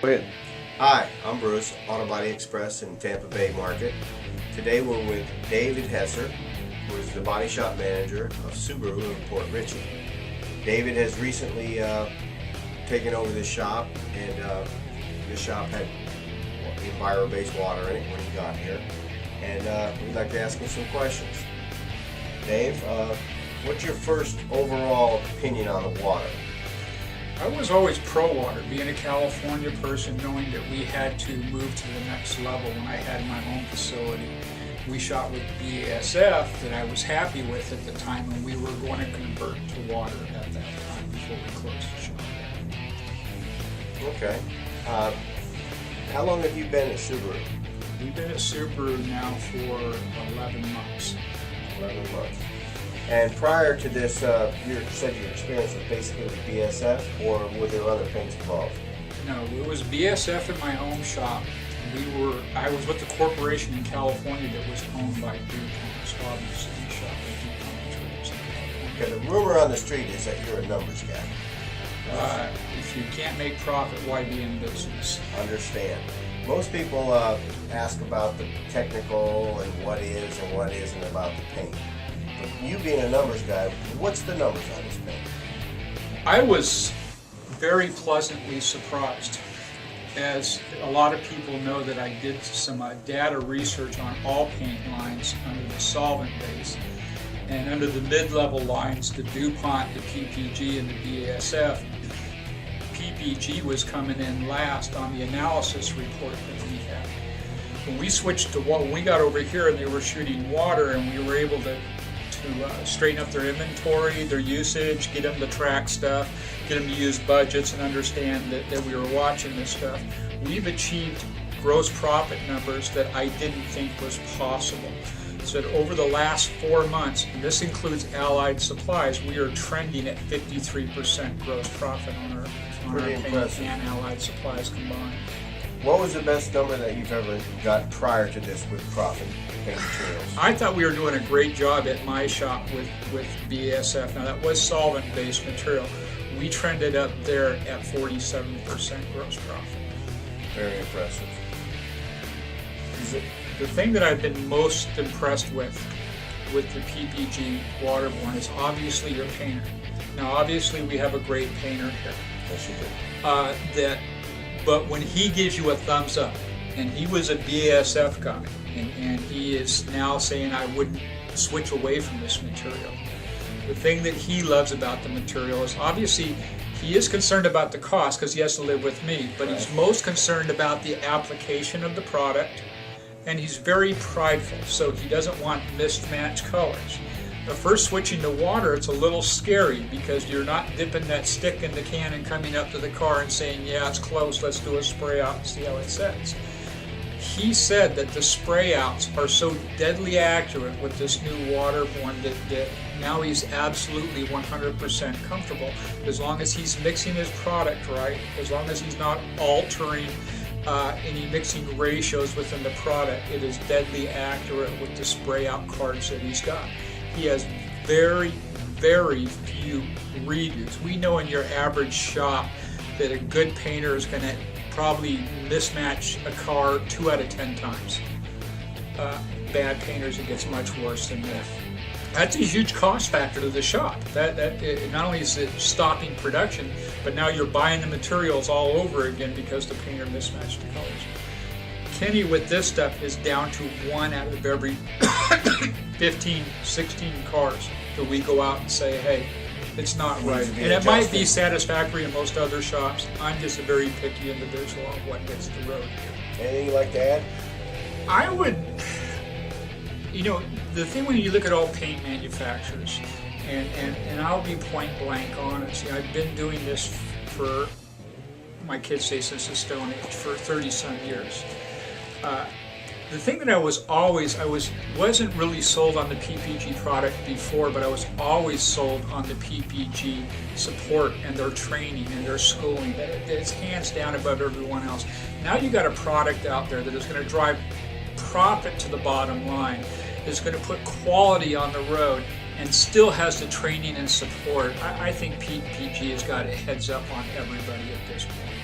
Go ahead. Hi, I'm Bruce, Auto Body Express in Tampa Bay Market. Today we're with David Hessler, who is the body shop manager of Subaru in Port Richey. David has recently taken over this shop, and this shop had EnviroBase water in it when he got here. And we'd like to ask him some questions. Dave, what's your first overall opinion on the water? I was always pro-water, being a California person, knowing that we had to move to the next level when I had my own facility. We shot with BASF that I was happy with at the time, and we were going to convert to water at that time before we closed the shop. Okay. How long have you been at Subaru? We've been at Subaru now for 11 months. 11 months. And prior to this, you said your experience was basically with BASF, or were there other paints involved? No, it was BASF in my home shop. I was with the corporation in California that was owned by DuPont, so obviously we shot with DuPont materials in California. Okay, the rumor on the street is that you're a numbers guy. If you can't make profit, why be in business? Understand. Most people ask about the technical and what is and what isn't about the paint. But you being a numbers guy, what's the numbers on this paint? I was very pleasantly surprised. As a lot of people know that I did some data research on all paint lines under the solvent base. And under the mid-level lines, the DuPont, the PPG, and the BASF, PPG was coming in last on the analysis report that we had. When we switched to when we got over here and they were shooting water, and we were able to straighten up their inventory, their usage, get them to track stuff, get them to use budgets and understand that we were watching this stuff. We've achieved gross profit numbers that I didn't think was possible. So that over the last 4 months, and this includes Allied Supplies, we are trending at 53% gross profit on our paint and Allied Supplies combined. What was the best number that you've ever got prior to this with profit paint materials? I thought we were doing a great job at my shop with BASF. Now that was solvent-based material. We trended up there at 47% gross profit. Very impressive. The thing that I've been most impressed with the PPG Waterborne is obviously your painter. Now obviously we have a great painter here. Yes, you do. But when he gives you a thumbs up, and he was a BASF guy, and he is now saying I wouldn't switch away from this material. The thing that he loves about the material is obviously he is concerned about the cost because he has to live with me, but he's most concerned about the application of the product, and he's very prideful, so he doesn't want mismatched colors. But first switching to water, it's a little scary because you're not dipping that stick in the can and coming up to the car and saying, yeah, it's close, let's do a spray out and see how it sets. He said that the spray outs are so deadly accurate with this new Waterborne that now he's absolutely 100% comfortable as long as he's mixing his product right, as long as he's not altering any mixing ratios within the product. It is deadly accurate with the spray out cards that he's got. He has very, very few redos. We know in your average shop that a good painter is going to probably mismatch a car 2 out of 10 times. Bad painters, it gets much worse than that. That's a huge cost factor to the shop. That not only is it stopping production, but now you're buying the materials all over again because the painter mismatched the colors. Kenny with this stuff is down to 1 out of every 15, 16 cars that we go out and say, hey, it's not right. And it might be satisfactory in most other shops. I'm just a very picky individual on what hits the road. Anything you'd like to add? I would, the thing when you look at all paint manufacturers, and I'll be point blank honest, I've been doing this for, my kids say since the Stone Age, for 30-some years. The thing that I wasn't really sold on the PPG product before, but I was always sold on the PPG support and their training and their schooling. It's hands down above everyone else. Now you got a product out there that is going to drive profit to the bottom line, is going to put quality on the road, and still has the training and support. I think PPG has got a heads up on everybody at this point.